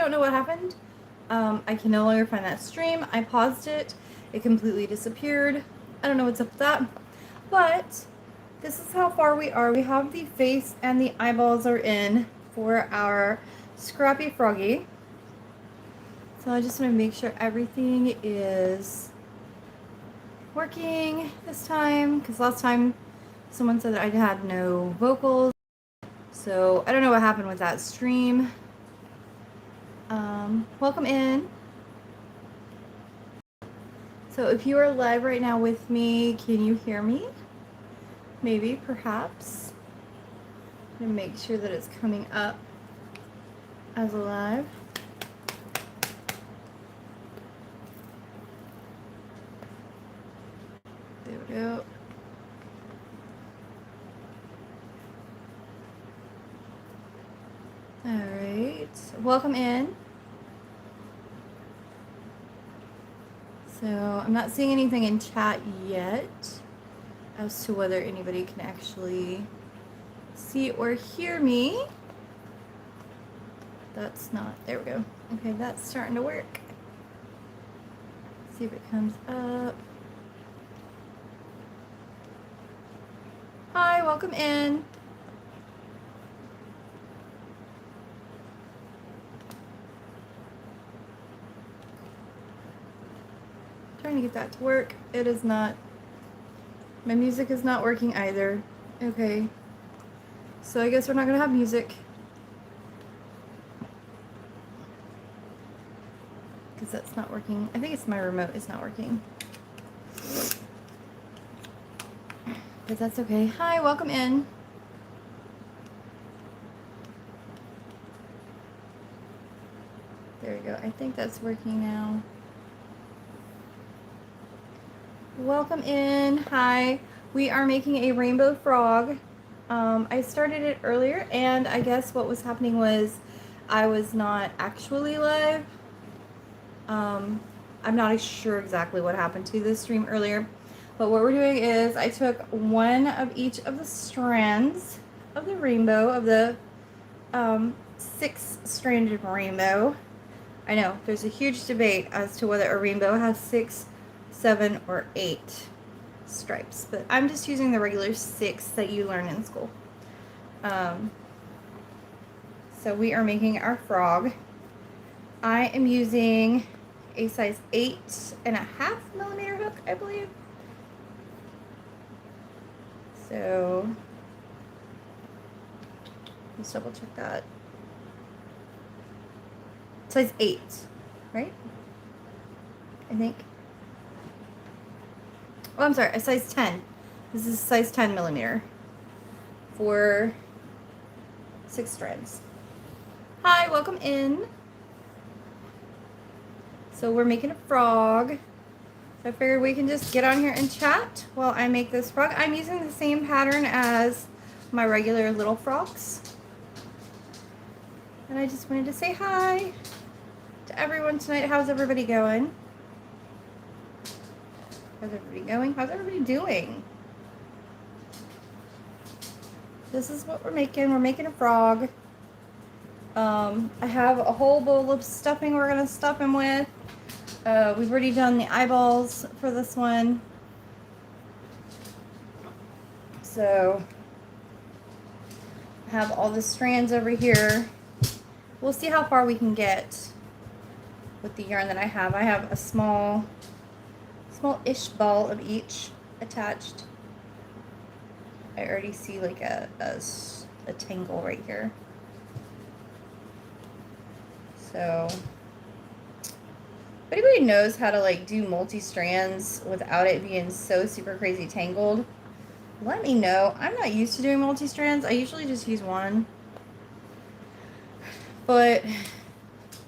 don't know what happened. I can no longer find that stream. I paused it. It completely disappeared. I don't know what's up with that. But this is how far we are. We have the face and the eyeballs are in for our Scrappy Froggy. So I just want to make sure everything is working this time, because last time someone said that I had no vocals. So I don't know what happened with that stream. Welcome in. So if you are live right now with me, can you hear me? Maybe, perhaps. I'm gonna make sure that it's coming up as a live. There we go. All right, welcome in. So I'm not seeing anything in chat yet as to whether anybody can actually see or hear me. That's not, there we go. Okay, that's starting to work. See if it comes up. Hi, welcome in. Trying to get that to work. It is not. My music is not working either. Okay. So I guess we're not gonna have music. Because that's not working. I think it's my remote is not working. But that's okay. Hi, welcome in. There we go. I think that's working now. Welcome in. Hi. We are making a rainbow frog. I started it earlier, and I guess what was happening was I was not actually live. I'm not sure exactly what happened to this stream earlier, but what we're doing is I took one of each of the strands of the rainbow, of the 6-stranded rainbow. I know there's a huge debate as to whether a rainbow has 6, 7, or 8 stripes, but I'm just using the regular 6 that you learn in school. So we are making our frog. I am using a size 8.5 millimeter hook, I believe. So let's double check that. Size 8, right? I think. Oh, I'm sorry, a size 10. This is a size 10 millimeter for 6 strands. Hi, welcome in. So we're making a frog. So I figured we can just get on here and chat while I make this frog. I'm using the same pattern as my regular little frogs. And I just wanted to say hi to everyone tonight. How's everybody going? How's everybody going? How's everybody doing? This is what we're making. We're making a frog. I have a whole bowl of stuffing we're going to stuff him with. We've already done the eyeballs for this one. So I have all the strands over here. We'll see how far we can get with the yarn that I have. I have a small-ish ball of each attached. I already see like a tangle right here. So if anybody knows how to like do multi-strands without it being so super crazy tangled, let me know. I'm not used to doing multi-strands. I usually just use one. But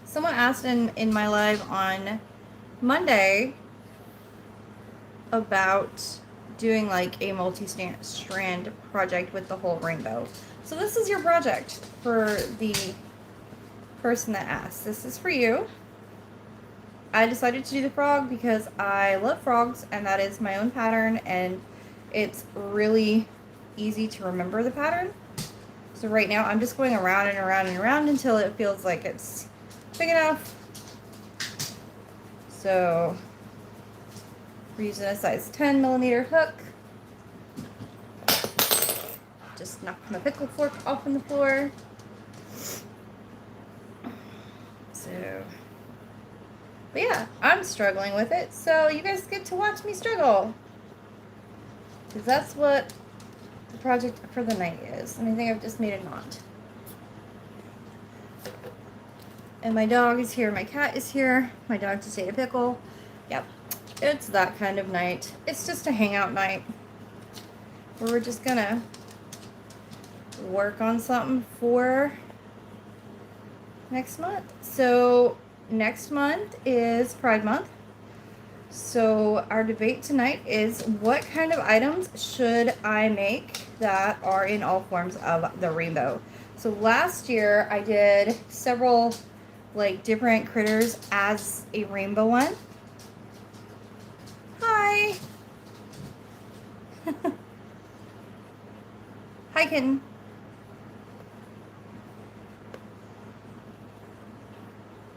someone asked in my live on Monday about doing like a multi-strand project with the whole rainbow. So this is your project for the person that asked. This is for you. I decided to do the frog because I love frogs, and that is my own pattern, and it's really easy to remember the pattern. So right now I'm just going around and around and around until it feels like it's big enough. So we're using a size 10mm hook. Just knocked my pickle fork off on the floor. So, but yeah, I'm struggling with it. So you guys get to watch me struggle. Because that's what the project for the night is. And I think I've just made a knot. And my dog is here. My cat is here. My dog just ate a pickle. Yep. It's that kind of night. It's just a hangout night. Where we're just gonna work on something for next month. So next month is Pride Month. So our debate tonight is, what kind of items should I make that are in all forms of the rainbow? So last year I did several like different critters as a rainbow one. Hi. Hi, kitten.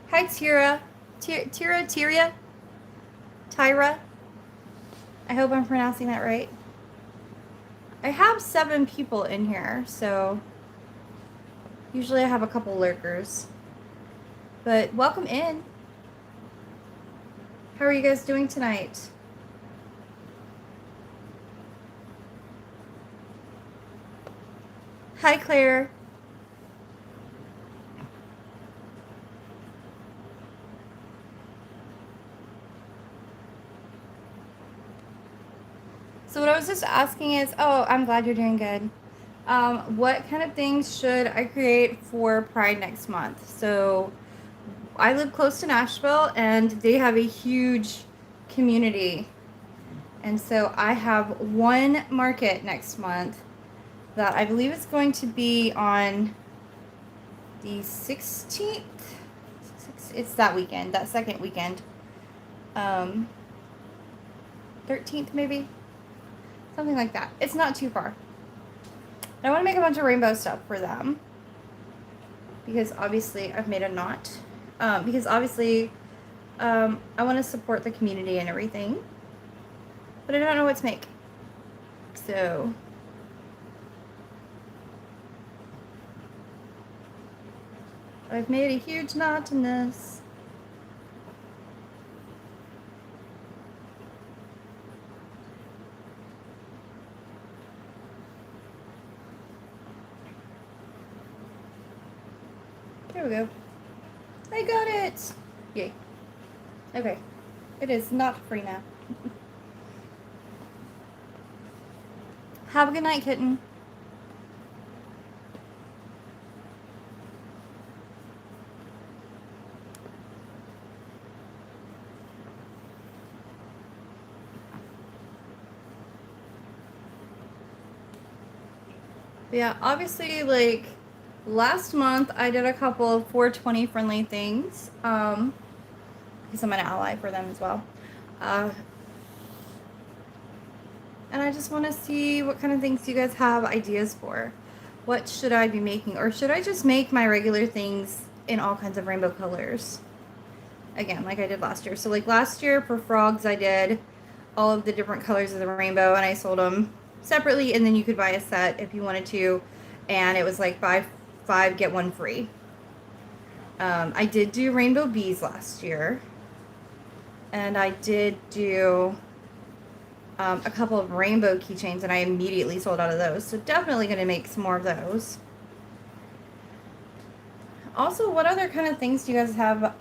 Hi, Tyra. Tyra? Tyra? I hope I'm pronouncing that right. I have 7 people in here, so usually I have a couple lurkers. But welcome in. How are you guys doing tonight? Hi, Claire. So what I was just asking is, oh, I'm glad you're doing good. What kind of things should I create for Pride next month? So I live close to Nashville and they have a huge community. And so I have one market next month that I believe is going to be on the 16th. It's that weekend, that second weekend. 13th maybe? Something like that. It's not too far. I want to make a bunch of rainbow stuff for them. Because obviously I've made a knot. Because obviously I want to support the community and everything. But I don't know what to make. So I've made a huge knot in this. There we go. I got it! Yay. Okay. It is not free now. Have a good night, kitten. Yeah, obviously, like, last month I did a couple of 420 friendly things, because I'm an ally for them as well. And I just want to see what kind of things you guys have ideas for. What should I be making? Or should I just make my regular things in all kinds of rainbow colors? Again, like I did last year. So like last year for frogs, I did all of the different colors of the rainbow and I sold them separately, and then you could buy a set if you wanted to. And it was like buy 5, get 1 free. I did do rainbow bees last year. And I did do a couple of rainbow keychains, and I immediately sold out of those. So definitely going to make some more of those. Also, what other kind of things do you guys have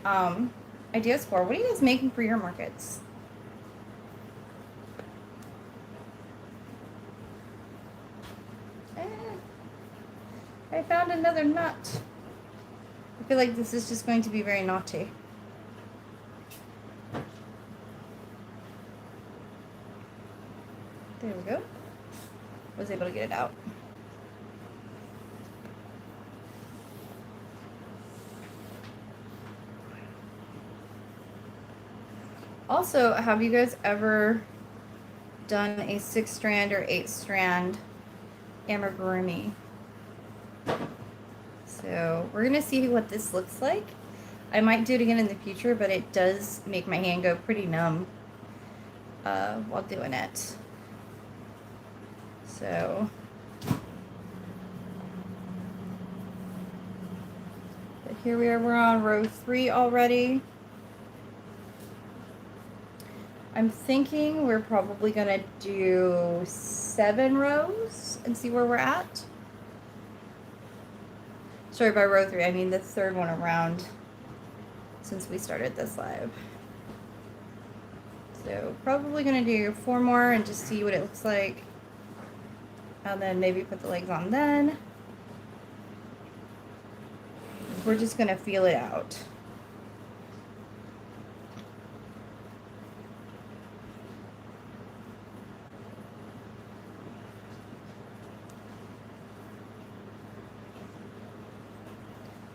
ideas for? What are you guys making for your markets? I found another nut. I feel like this is just going to be very naughty. There we go. Was able to get it out. Also, have you guys ever done a 6-strand or 8-strand amigurumi? So we're gonna see what this looks like. I might do it again in the future, but it does make my hand go pretty numb while doing it. So, but here we are, we're on row 3 already. I'm thinking we're probably gonna do 7 rows and see where we're at. Sorry, by row 3, I mean the third one around since we started this live. So probably gonna do 4 more and just see what it looks like. And then maybe put the legs on then. We're just gonna feel it out.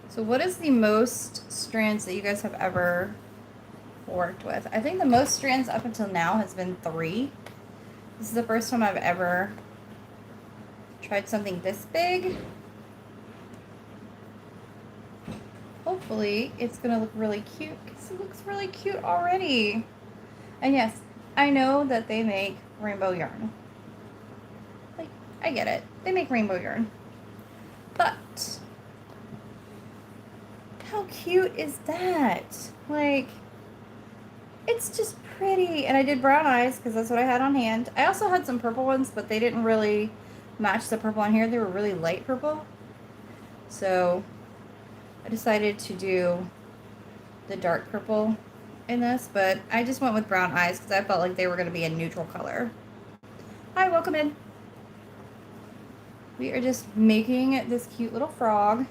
So what is the most strands that you guys have ever worked with? I think the most strands up until now has been 3. This is the first time I've ever tried something this big. Hopefully it's gonna look really cute because it looks really cute already. And yes, I know that they make rainbow yarn. Like, I get it. They make rainbow yarn. But how cute is that? Like, it's just pretty. And I did brown eyes because that's what I had on hand. I also had some purple ones, but they didn't really match the purple on here. They were really light purple. So I decided to do the dark purple in this, but I just went with brown eyes because I felt like they were going to be a neutral color. Hi, welcome in. We are just making this cute little frog.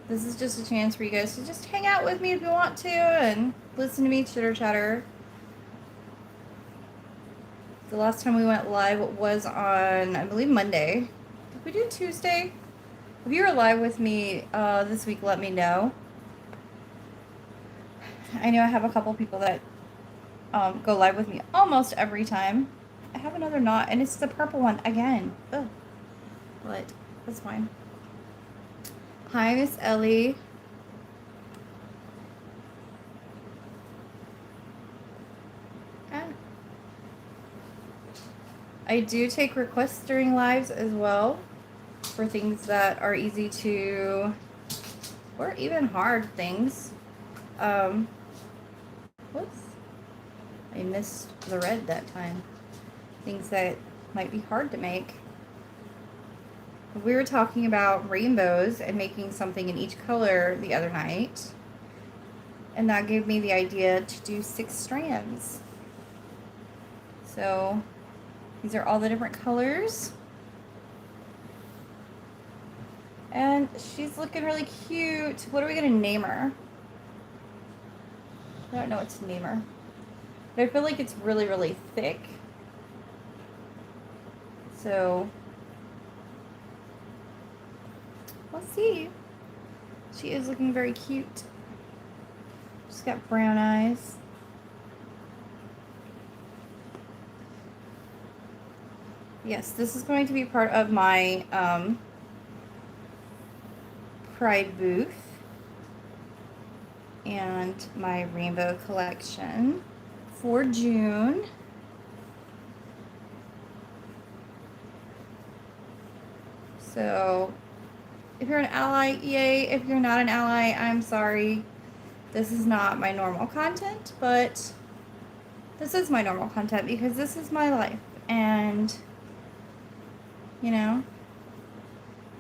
This is just a chance for you guys to just hang out with me if you want to and listen to me chitter chatter. The last time we went live was on, I believe, Monday. Did we do Tuesday? If you were live with me this week, let me know. I know I have a couple people that go live with me almost every time. I have another knot, and it's the purple one again. Ugh. But that's fine. Hi, Miss Ellie. I do take requests during lives as well for things that are easy to, or even hard things. Whoops. I missed the red that time. Things that might be hard to make. We were talking about rainbows and making something in each color the other night. And that gave me the idea to do 6 strands. So these are all the different colors. And she's looking really cute. What are we going to name her? I don't know what to name her. But I feel like it's really, really thick. So we'll see. She is looking very cute. She's got brown eyes. Yes, this is going to be part of my Pride booth and my rainbow collection for June. So if you're an ally, yay. If you're not an ally, I'm sorry. This is not my normal content, but this is my normal content because this is my life. And, you know,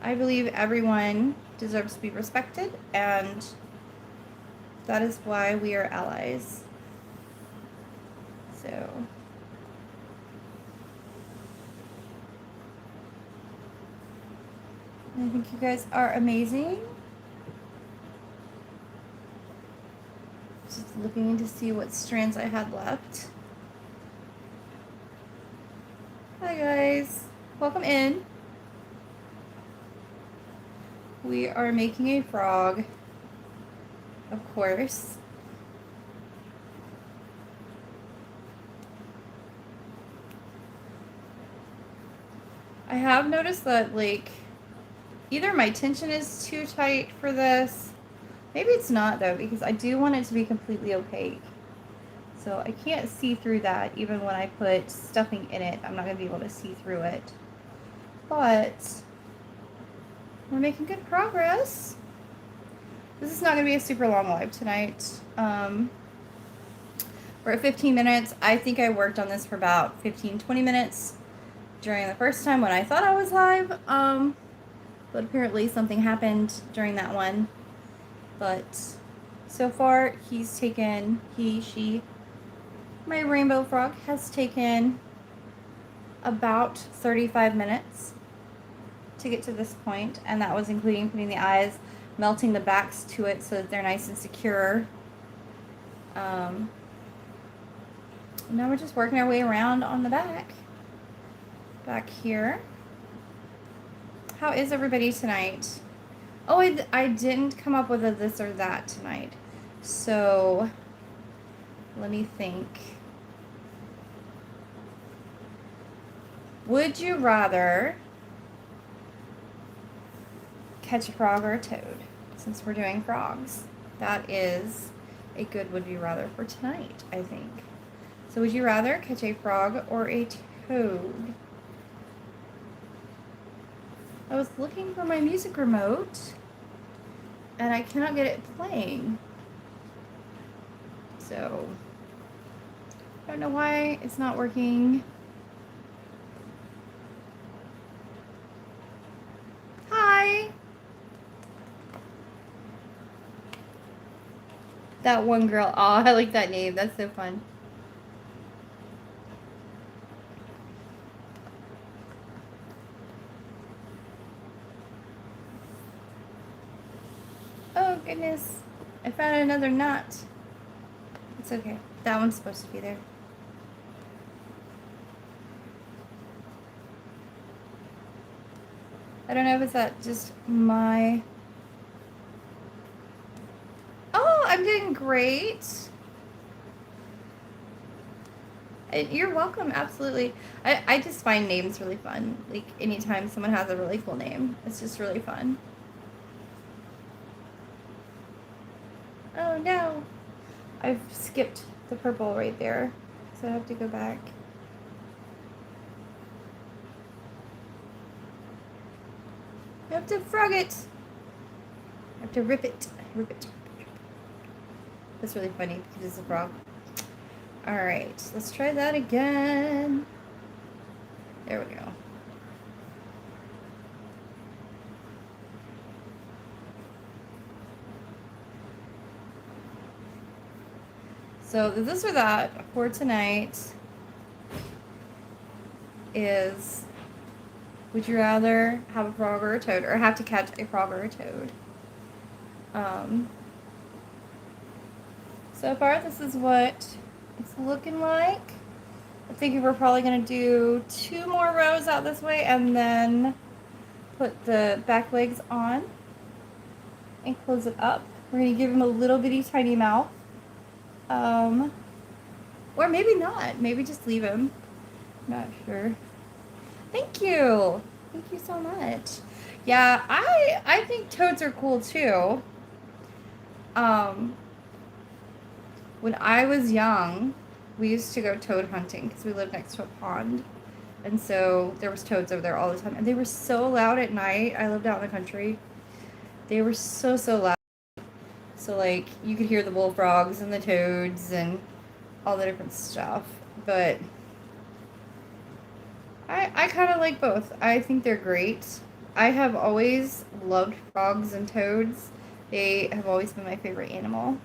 I believe everyone deserves to be respected, and that is why we are allies. So I think you guys are amazing. Just looking to see what strands I had left. Hi guys, welcome in. We are making a frog, of course. I have noticed that, like, Either my tension is too tight for this. Maybe it's not though, because I do want it to be completely opaque. So I can't see through that even when I put stuffing in it. I'm not going to be able to see through it. But we're making good progress. This is not going to be a super long live tonight. We're at 15 minutes. I think I worked on this for about 15-20 minutes during the first time when I thought I was live. But apparently something happened during that one. But so far he's taken, she, my rainbow frog has taken about 35 minutes to get to this point, and that was including putting the eyes, melting the backs to it so that they're nice and secure. Now we're just working our way around on the back here. How is everybody tonight? Oh, I didn't come up with a this or that tonight, so let me think. Would you rather catch a frog or a toad? Since we're doing frogs, that is a good would you rather for tonight, I think. So would you rather catch a frog or a toad? I was looking for my music remote and I cannot get it playing. So I don't know why it's not working. Hi. That one girl. Oh, I like that name. That's so fun. Oh, goodness. I found another knot. It's okay. That one's supposed to be there. I don't know if it's that just my... Oh, I'm doing great. You're welcome, absolutely. I just find names really fun. Like, anytime someone has a really cool name, it's just really fun. Oh, no. I've skipped the purple right there, so I have to go back. I have to frog it. I have to rip it. Rip it. That's really funny because it's a frog. Alright, let's try that again. There we go. So the this or that for tonight is, would you rather have a frog or a toad, or have to catch a frog or a toad? So far this is what it's looking like. I think we're probably going to do 2 more rows out this way and then put the back legs on and close it up. We're going to give him a little bitty tiny mouth. Or maybe not. Maybe just leave him. Not sure. Thank you. Thank you so much. Yeah, I think toads are cool too. When I was young, we used to go toad hunting because we lived next to a pond. And so there was toads over there all the time. And they were so loud at night. I lived out in the country. They were so loud. So, like, you could hear the bullfrogs and the toads and all the different stuff. But I kind of like both. I think they're great. I have always loved frogs and toads. They have always been my favorite animal.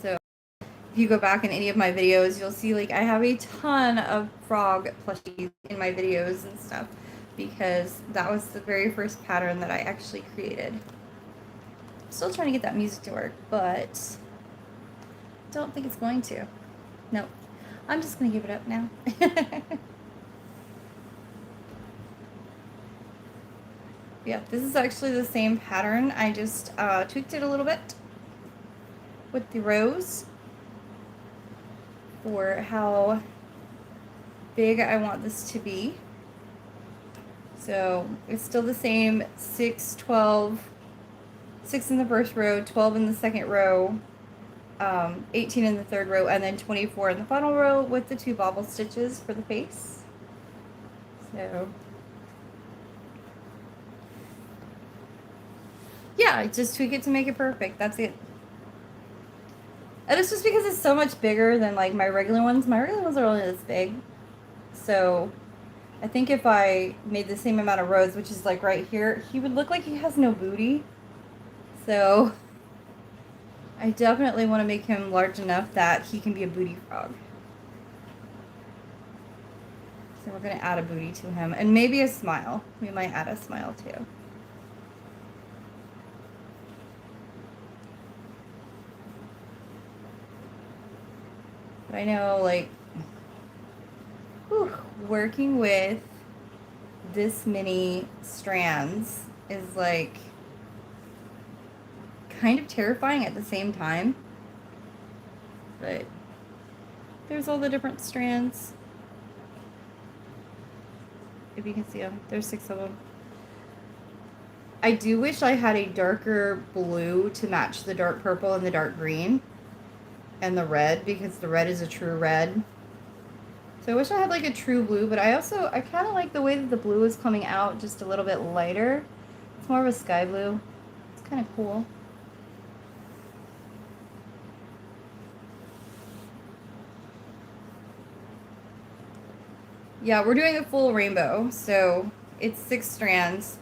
So if you go back in any of my videos, you'll see, like, I have a ton of frog plushies in my videos and stuff, because that was the very first pattern that I actually created. I'm still trying to get that music to work, but don't think it's going to. Nope. I'm just going to give it up now. Yeah, this is actually the same pattern. I just tweaked it a little bit with the rows for how big I want this to be. So it's still the same 6, 12, 6 in the first row, 12 in the second row, 18 in the third row, and then 24 in the final row with the 2 bobble stitches for the face. So yeah, just tweak it to make it perfect. That's it. And it's just because it's so much bigger than like my regular ones. My regular ones are only this big. So I think if I made the same amount of rows, which is like right here, he would look like he has no booty. So I definitely want to make him large enough that he can be a booty frog. So we're going to add a booty to him. And maybe a smile. We might add a smile too. But I know, like, working with this many strands is like kind of terrifying at the same time. But there's all the different strands. If you can see them, there's 6 of them. I do wish I had a darker blue to match the dark purple and the dark green and the red, because the red is a true red. So I wish I had like a true blue, but I kind of like the way that the blue is coming out just a little bit lighter. It's more of a sky blue. It's kind of cool. Yeah, we're doing a full rainbow, so it's 6 strands.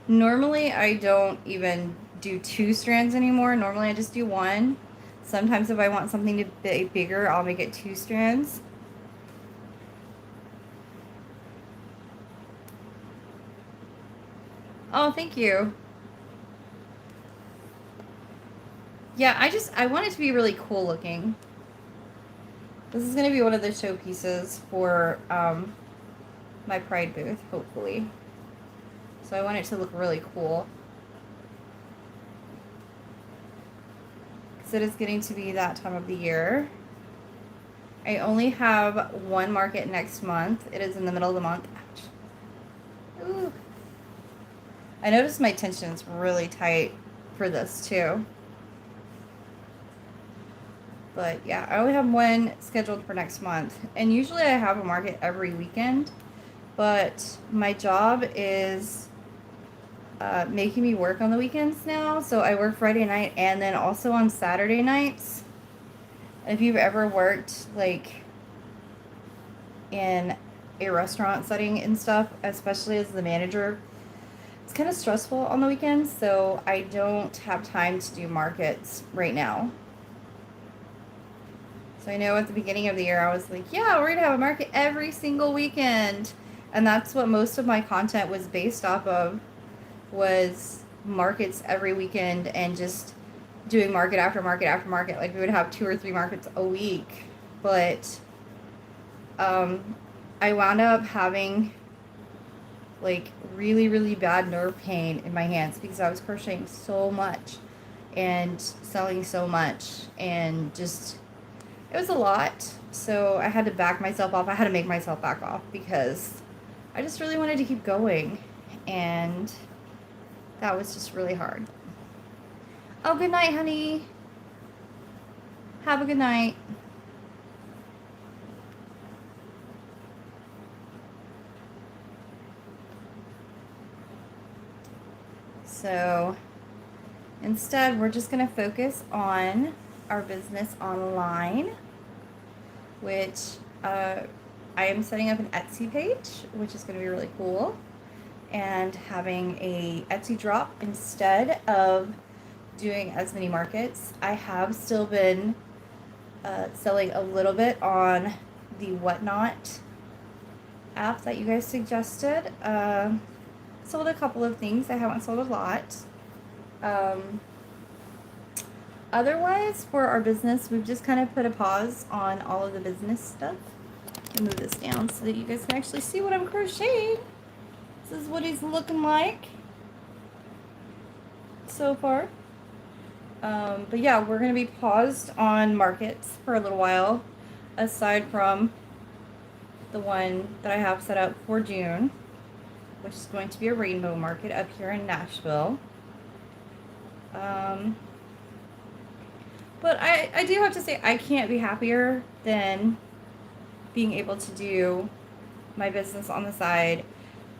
Normally I don't even do 2 strands anymore. Normally I just do 1. Sometimes if I want something to be bigger, I'll make it 2 strands. Oh, thank you. Yeah, I want it to be really cool looking. This is going to be one of the showpieces for my Pride booth, hopefully. So I want it to look really cool. Because it is getting to be that time of the year. I only have 1 market next month. It is in the middle of the month. Ouch. Ooh. I noticed my tension's really tight for this too. But yeah, I only have 1 scheduled for next month. And usually I have a market every weekend. But my job is making me work on the weekends now. So I work Friday night and then also on Saturday nights. And if you've ever worked like in a restaurant setting and stuff, especially as the manager, it's kind of stressful on the weekends. So I don't have time to do markets right now. So I know at the beginning of the year, I was like, yeah, we're going to have a market every single weekend. And that's what most of my content was based off of, was markets every weekend and just doing market after market after market. Like we would have 2 or 3 markets a week. But I wound up having like really, really bad nerve pain in my hands because I was crocheting so much and selling so much and just... it was a lot, so I had to back myself off. I had to make myself back off because I just really wanted to keep going, and that was just really hard. Oh, good night, honey. Have a good night. So instead, we're just going to focus on our business online, which I am setting up an Etsy page, which is going to be really cool, and having a Etsy drop instead of doing as many markets. I have still been selling a little bit on the Whatnot app that you guys suggested. Sold a couple of things. I haven't sold a lot. Otherwise, for our business, we've just kind of put a pause on all of the business stuff. I'll move this down so that you guys can actually see what I'm crocheting. This is what he's looking like so far. But yeah, we're going to be paused on markets for a little while, aside from the one that I have set up for June. which is going to be a rainbow market up here in Nashville. But I do have to say, I can't be happier than being able to do my business on the side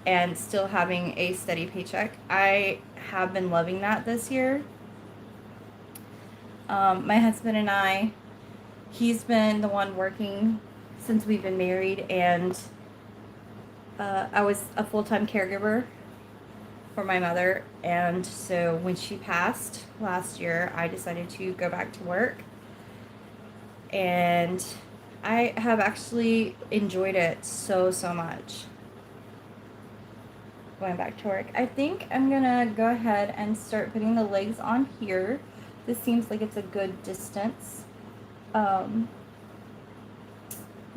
and still having a steady paycheck. I have been loving that this year. My husband and I, he's been the one working since we've been married, and I was a full-time caregiver for my mother, and so when she passed last year, I decided to go back to work, and I have actually enjoyed it so much, going back to work. I think I'm gonna go ahead and start putting the legs on here. This seems like it's a good distance. From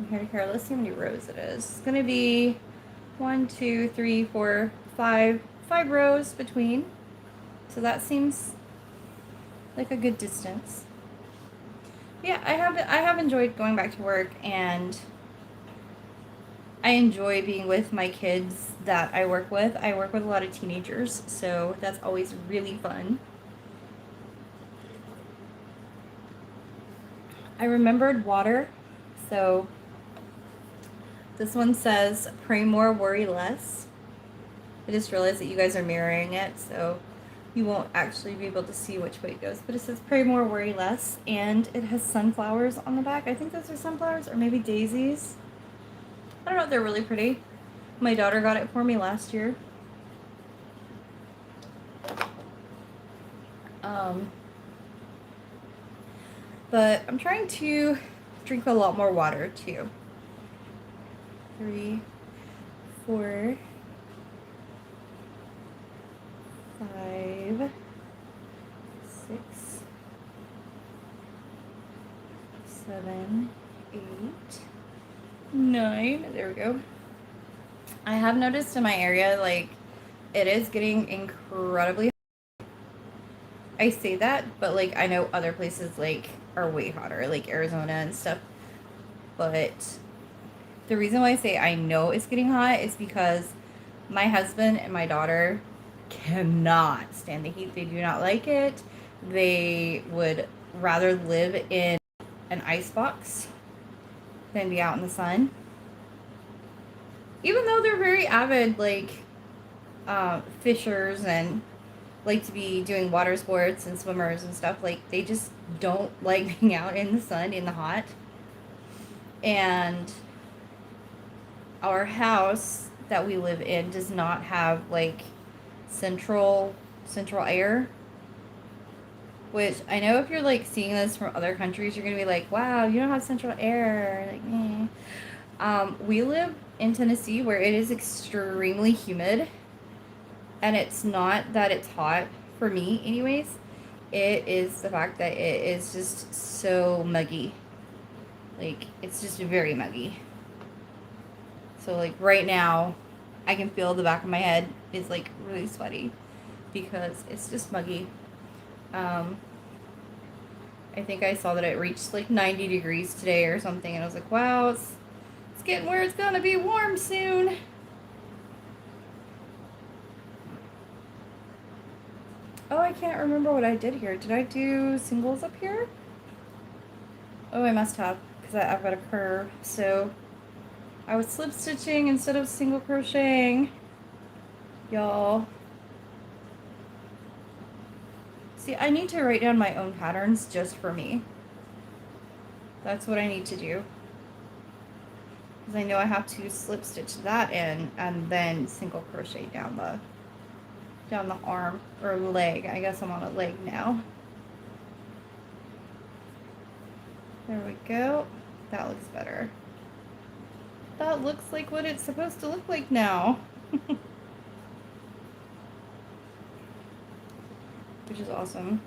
here to here, let's see how many rows it is. It's gonna be 1, 2, 3, 4, 5 rows between. So that seems like a good distance. Yeah, I have enjoyed going back to work, and I enjoy being with my kids that I work with. I work with a lot of teenagers, so that's always really fun. I remembered water, so this one says, pray more, worry less. I just realized that you guys are mirroring it, so you won't actually be able to see which way it goes. But it says, pray more, worry less, and it has sunflowers on the back. I think those are sunflowers, or maybe daisies. I don't know, they're really pretty. My daughter got it for me last year. But I'm trying to drink a lot more water too. 3, 4, 5, 6, 7, 8, 9. There we go. I have noticed in my area, like, it is getting incredibly hot. I say that, but like, I know other places like are way hotter, like Arizona and stuff. But the reason why I say I know it's getting hot is because my husband and my daughter cannot stand the heat. They do not like it. They would rather live in an ice box than be out in the sun. Even though they're very avid, like, fishers and like to be doing water sports and swimmers and stuff, like, they just don't like being out in the sun in the hot. And our house that we live in does not have like central air, which I know if you're like seeing this from other countries, you're gonna be like, wow, you don't have central air, like, eh. We live in Tennessee where it is extremely humid, and it's not that it's hot for me anyways, it is the fact that it is just so muggy. Like, it's just very muggy. So like right now I can feel the back of my head is like really sweaty because it's just muggy. I think I saw that it reached like 90 degrees today or something, and I was like, wow, it's getting where it's gonna be warm soon. Oh, I can't remember what I did here. Did I do singles up here? Oh, I must have, because I've got a curve. So I was slip stitching instead of single crocheting, y'all. See, I need to write down my own patterns just for me. That's what I need to do. Because I know I have to slip stitch that in and then single crochet down the arm or leg. I guess I'm on a leg now. There we go. That looks better. That looks like what it's supposed to look like now. Which is awesome.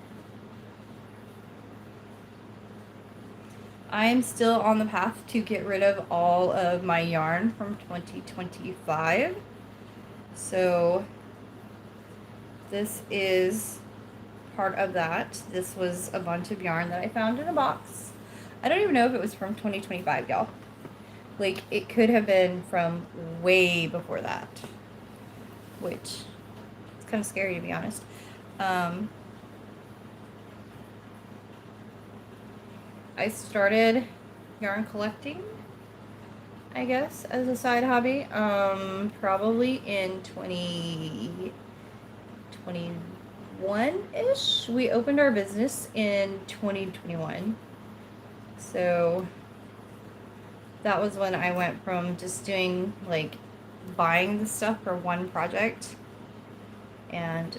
I'm still on the path to get rid of all of my yarn from 2025. So this is part of that. This was a bunch of yarn that I found in a box. I don't even know if it was from 2025, y'all. Like, it could have been from way before that. which is kind of scary to be honest. I started yarn collecting, I guess, as a side hobby, probably in 2021-ish. We opened our business in 2021. So that was when I went from just doing, like, buying the stuff for one project and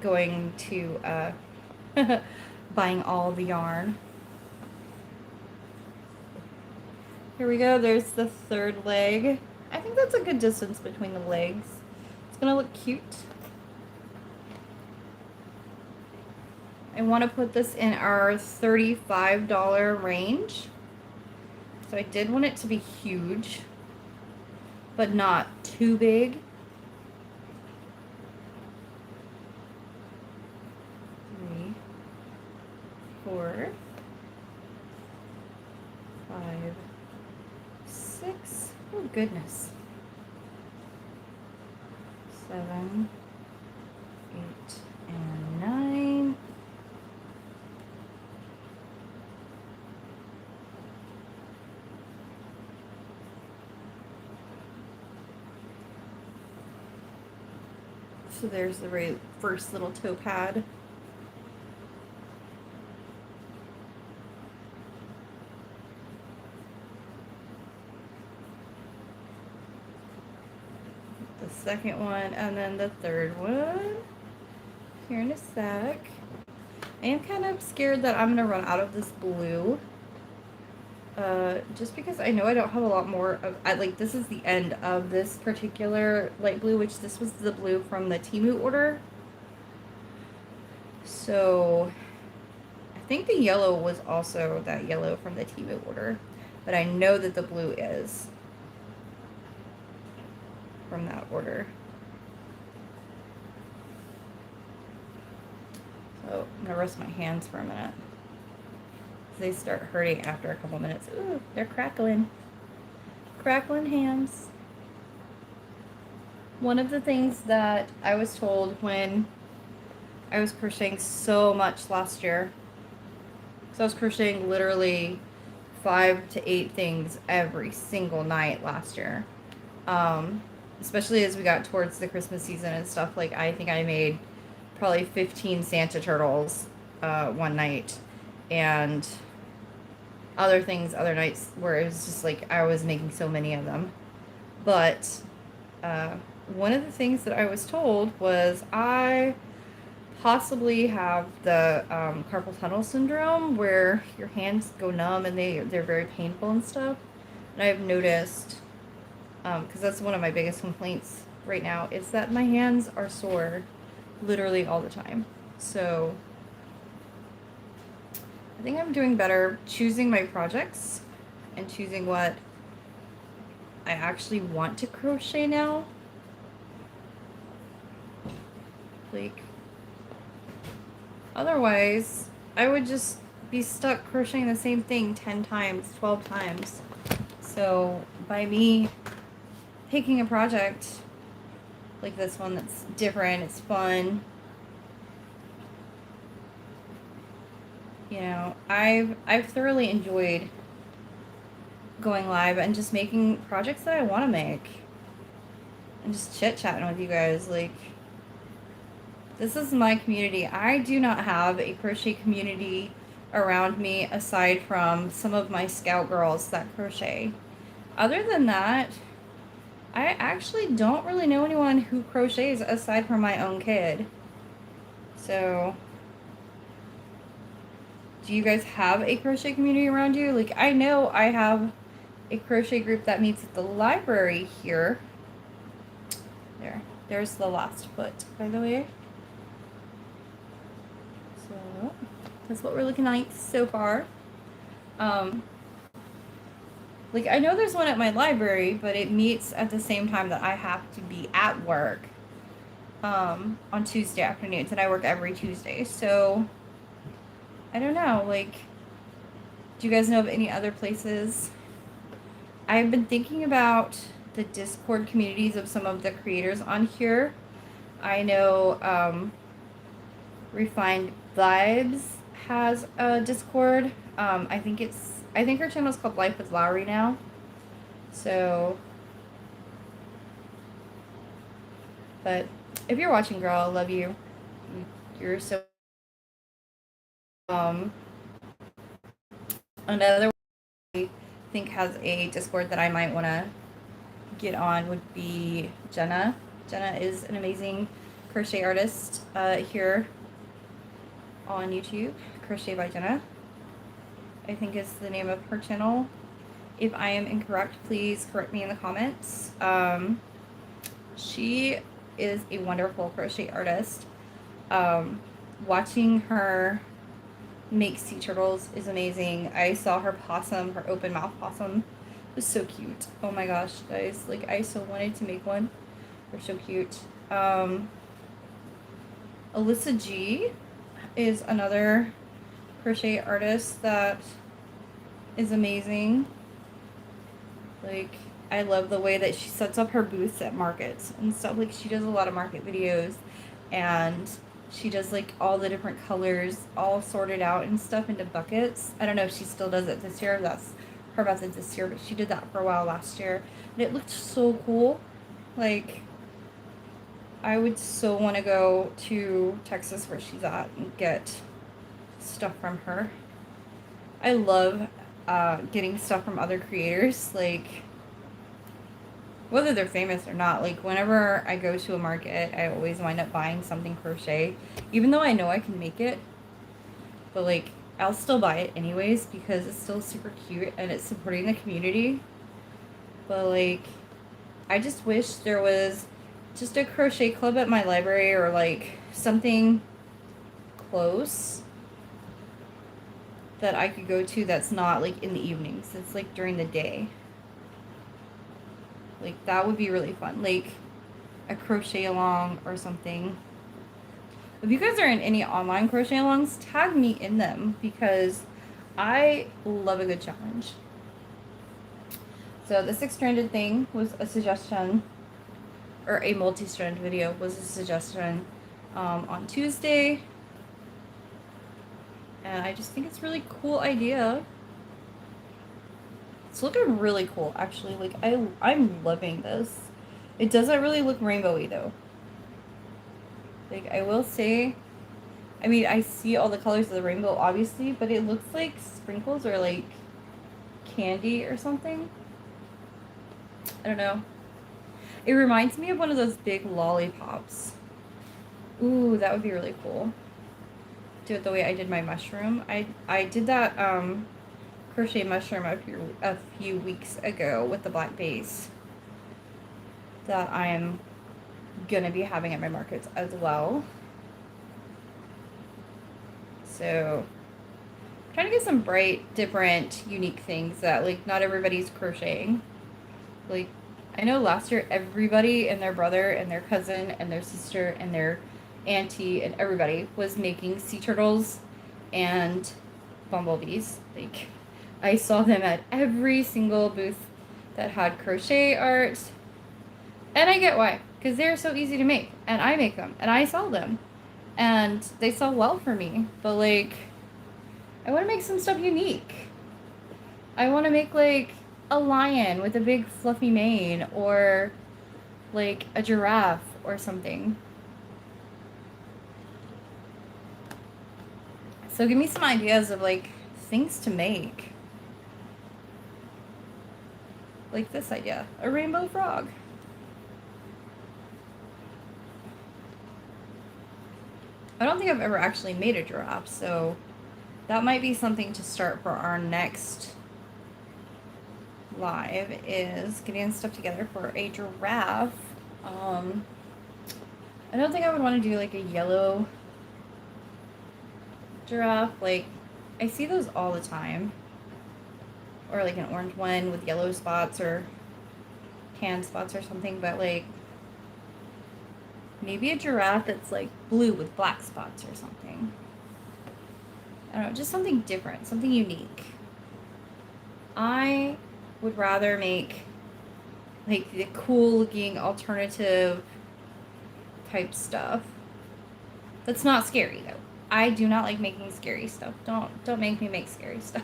going to, buying all the yarn. Here we go, there's the third leg. I think that's a good distance between the legs. It's gonna look cute. I want to put this in our $35 range. So I did want it to be huge, but not too big. 3, 4, 5, 6. Oh goodness. 7, 8, and 9. So there's the very first little toe pad. The second one, and then the third one here in a sec. I am kind of scared that I'm gonna run out of this blue, just because I know I don't have a lot more of, like, this is the end of this particular light blue, which this was the blue from the Temu order. So I think the yellow was also that yellow from the Temu order, but I know that the blue is from that order. So I'm gonna rest my hands for a minute. They start hurting after a couple minutes. Ooh, they're crackling. Crackling hands. One of the things that I was told when I was crocheting so much last year, so I was crocheting literally 5 to 8 things every single night last year. Especially as we got towards the Christmas season and stuff. Like, I think I made probably 15 Santa turtles one night, and other things other nights where it was just like I was making so many of them. But one of the things that I was told was I possibly have the carpal tunnel syndrome, where your hands go numb and they're very painful and stuff. And I've noticed, because that's one of my biggest complaints right now, is that my hands are sore literally all the time. So I think I'm doing better choosing my projects and choosing what I actually want to crochet now. Like, otherwise I would just be stuck crocheting the same thing 10 times, 12 times. So by me picking a project like this one that's different, it's fun, you know, I've thoroughly enjoyed going live and just making projects that I want to make and just chit-chatting with you guys. Like, this is my community. I do not have a crochet community around me aside from some of my scout girls that crochet. Other than that, I actually don't really know anyone who crochets aside from my own kid. So, do you guys have a crochet community around you? Like, I know I have a crochet group that meets at the library here. There's the last foot, by the way. So, that's what we're looking like so far. Like, I know there's one at my library, but it meets at the same time that I have to be at work on Tuesday afternoons, and I work every Tuesday. So, I don't know, like, do you guys know of any other places? I've been thinking about the Discord communities of some of the creators on here. I know Refined Vibes has a Discord. I think her channel is called Life with Lowry now. So, but if you're watching, girl, I love you. You're so. Another one I think has a Discord that I might want to get on would be Jenna. Jenna is an amazing crochet artist here on YouTube. Crochet by Jenna, I think is the name of her channel. If I am incorrect, please correct me in the comments. She is a wonderful crochet artist. Watching her make sea turtles is amazing. I saw her possum, her open mouth possum. It was so cute. Oh my gosh, guys. Like, I so wanted to make one. They're so cute. Alyssa G is another crochet artist that is amazing. Like, I love the way that she sets up her booths at markets and stuff. Like, she does a lot of market videos, and she does, like, all the different colors all sorted out and stuff into buckets. I don't know if she still does it this year. That's her method this year, but she did that for a while last year. And it looked so cool. Like, I would so want to go to Texas where she's at and get stuff from her. I love getting stuff from other creators, like, whether they're famous or not. Like, whenever I go to a market, I always wind up buying something crochet, even though I know I can make it. But, like, I'll still buy it anyways because it's still super cute and it's supporting the community. But, like, I just wish there was just a crochet club at my library, or, like, something close that I could go to that's not, like, in the evenings. It's, like, during the day. Like, that would be really fun. Like, a crochet along or something. If you guys are in any online crochet alongs, tag me in them because I love a good challenge. So the 6-stranded thing was a suggestion, or a multi-strand video was a suggestion on Tuesday. And I just think it's a really cool idea. It's looking really cool, actually. Like, I'm loving this. It doesn't really look rainbowy, though. Like, I will say, I mean, I see all the colors of the rainbow, obviously, but it looks like sprinkles or, like, candy or something. I don't know. It reminds me of one of those big lollipops. Ooh, that would be really cool. Do it the way I did my mushroom. I did that, crochet mushroom a few weeks ago with the black base that I'm gonna be having at my markets as well. So I'm trying to get some bright, different, unique things that, like, not everybody's crocheting. Like, I know last year everybody and their brother and their cousin and their sister and their auntie and everybody was making sea turtles and bumblebees. Like, I saw them at every single booth that had crochet art. And I get why, because they're so easy to make. And I make them, and I sell them. And they sell well for me. But, like, I want to make some stuff unique. I want to make, like, a lion with a big fluffy mane, or, like, a giraffe or something. So give me some ideas of, like, things to make. Like this idea, a rainbow frog. I don't think I've ever actually made a giraffe, so that might be something to start for our next live, is getting stuff together for a giraffe. I don't think I would want to do, like, a yellow giraffe. Like, I see those all the time. Or, like, an orange one with yellow spots or tan spots or something, but, like, maybe a giraffe that's, like, blue with black spots or something. I don't know, just something different, something unique. I would rather make like the cool looking alternative type stuff. That's not scary though. I do not like making scary stuff. Don't make me make scary stuff.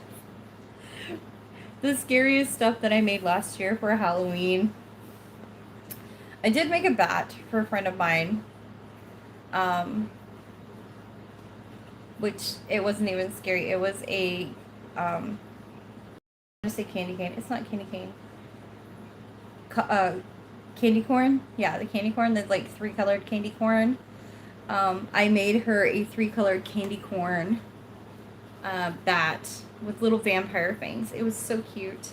The scariest stuff that I made last year for Halloween, I did make a bat for a friend of mine. Which it wasn't even scary. It was a I'm gonna say candy cane. It's not candy cane. Candy corn. Yeah, the candy corn. There's like 3-colored candy corn. I made her a 3-colored candy corn bat with little vampire fangs. It was so cute.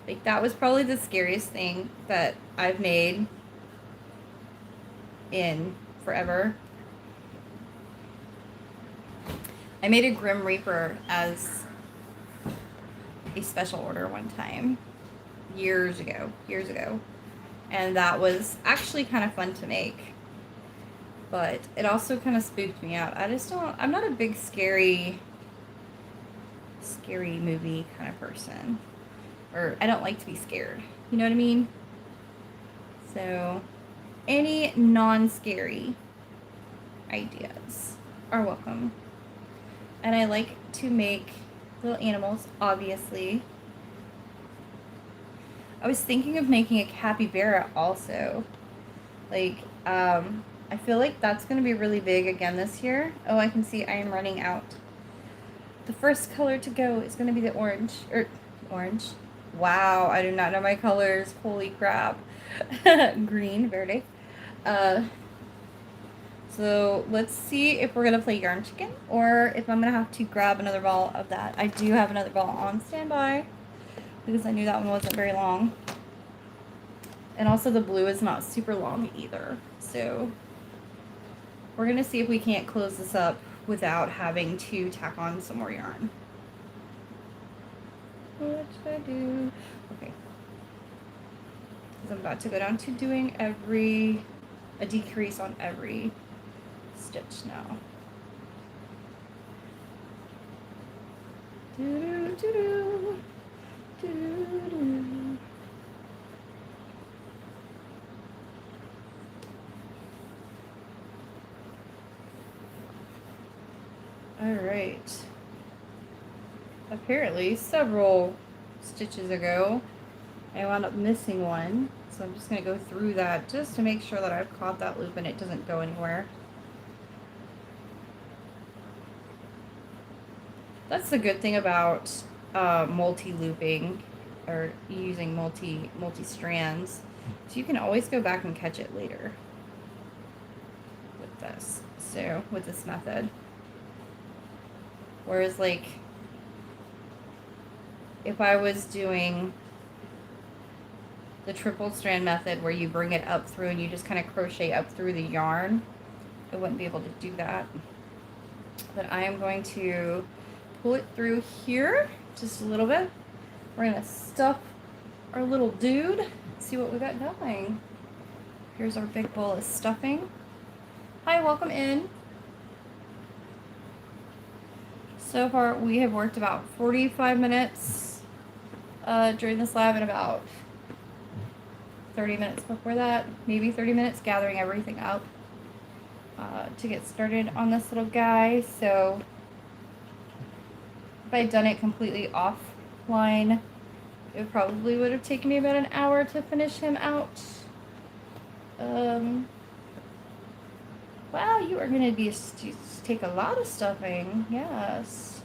Like, that was probably the scariest thing that I've made in forever. I made a Grim Reaper as a special order one time years ago, and that was actually kind of fun to make, but it also kind of spooked me out. I'm not a big scary movie kind of person, or I don't like to be scared, you know what I mean? So any non-scary ideas are welcome. And I like to make little animals, obviously. I was thinking of making a capybara also. Like, I feel like that's going to be really big again this year. Oh, I can see I am running out. The first color to go is going to be the orange. Orange. Wow, I do not know my colors. Holy crap. Green, verde. So let's see if we're going to play Yarn Chicken or if I'm going to have to grab another ball of that. I do have another ball on standby because I knew that one wasn't very long. And also the blue is not super long either. So we're going to see if we can't close this up without having to tack on some more yarn. What should I do? Okay. Because I'm about to go down to doing a decrease on every stitch now. Doo-doo-doo-doo. Doo-doo-doo. Alright. Apparently, several stitches ago, I wound up missing one. So I'm just going to go through that just to make sure that I've caught that loop and it doesn't go anywhere. That's the good thing about multi-looping or using multi-strands. So you can always go back and catch it later with this. So with this method. Whereas like if I was doing the triple strand method where you bring it up through and you just kind of crochet up through the yarn, I wouldn't be able to do that. But I am going to pull it through here just a little bit. We're going to stuff our little dude. See what we got going. Here's our big bowl of stuffing. Hi, welcome in. So far we have worked about 45 minutes during this lab and about 30 minutes before that, maybe 30 minutes gathering everything up to get started on this little guy. So if I'd done it completely offline, it probably would have taken me about an hour to finish him out. Wow, you are going to take a lot of stuffing. Yes.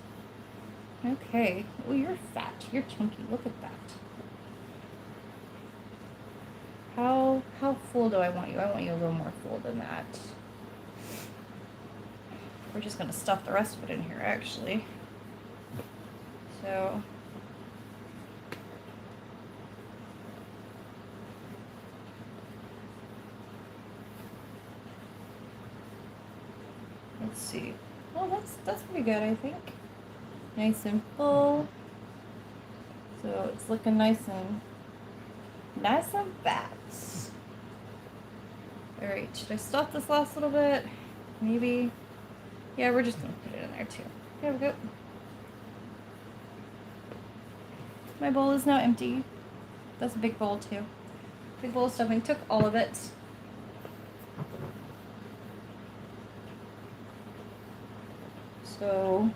Okay. Oh, you're fat. You're chunky. Look at that. How full do I want you? I want you a little more full than that. We're just going to stuff the rest of it in here, actually. So let's see. Well, that's pretty good, I think. Nice and full. So it's looking nice and fat. Alright, should I stuff this last little bit? Maybe. Yeah, we're just gonna put it in there too. There we go. My bowl is now empty. That's a big bowl too. big bowl of stuffing. Took all of it. So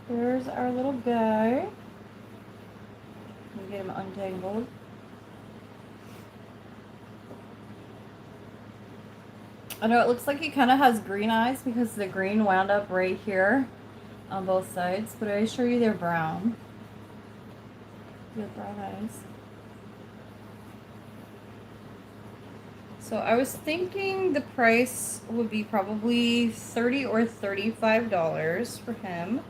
there's our little guy. Let me get him untangled. I know it looks like he kind of has green eyes because the green wound up right here on both sides, but I assure you they're brown. He has brown eyes. So I was thinking the price would be probably $30 or $35 for him.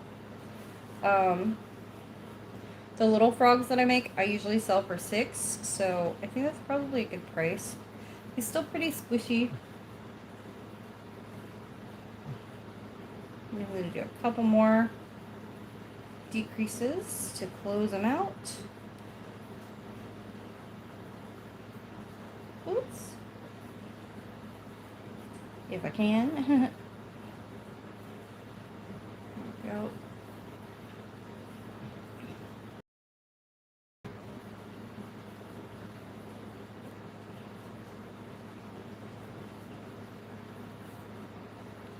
The little frogs that I make, I usually sell for $6, so I think that's probably a good price. He's still pretty squishy. I'm going to do a couple more decreases to close them out. Oops. If I can. There we go.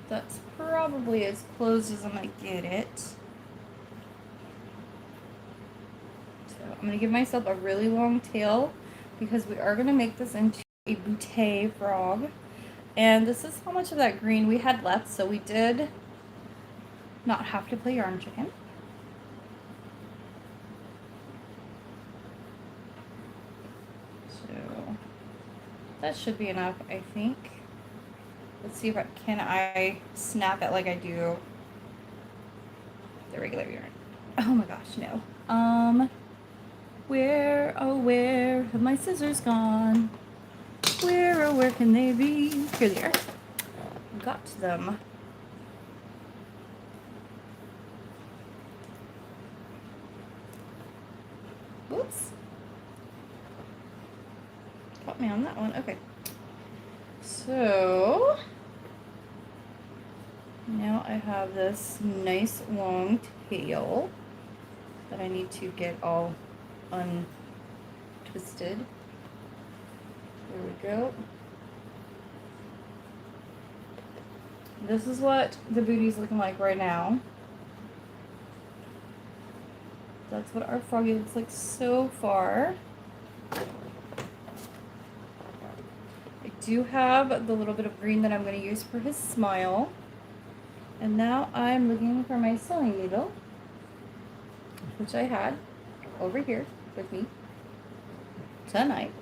That's probably as close as I'm going to get it. So I'm going to give myself a really long tail because we are going to make this into a bouquet frog. And this is how much of that green we had left, so we did not have to play yarn chicken. So that should be enough, I think. Let's see if I snap it like I do the regular yarn. Oh my gosh, no. Where, oh where have my scissors gone? Where, oh where can they be? Here they are. Got them. Oops. Caught me on that one. Okay. So now I have this nice long tail that I need to get all untwisted. There we go. This is what the booty's looking like right now. That's what our froggy looks like so far. I do have the little bit of green that I'm going to use for his smile. And now I'm looking for my sewing needle, which I had over here with me tonight.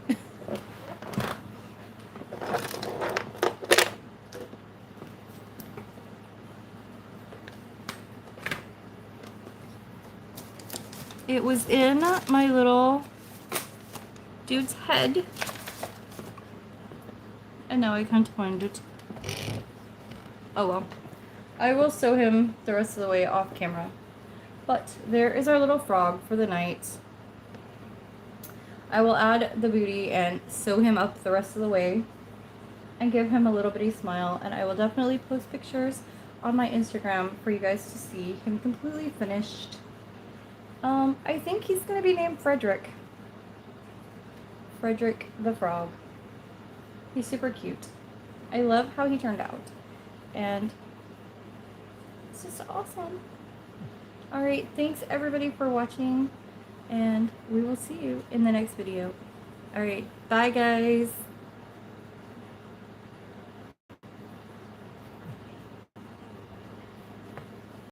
It was in my little dude's head, and now I can't find it. Oh well. I will sew him the rest of the way off camera. But there is our little frog for the night. I will add the booty and sew him up the rest of the way and give him a little bitty smile, and I will definitely post pictures on my Instagram for you guys to see him completely finished. I think he's going to be named Frederick. Frederick the Frog. He's super cute. I love how he turned out. And it's just awesome. Alright, thanks everybody for watching. And we will see you in the next video. Alright, bye guys.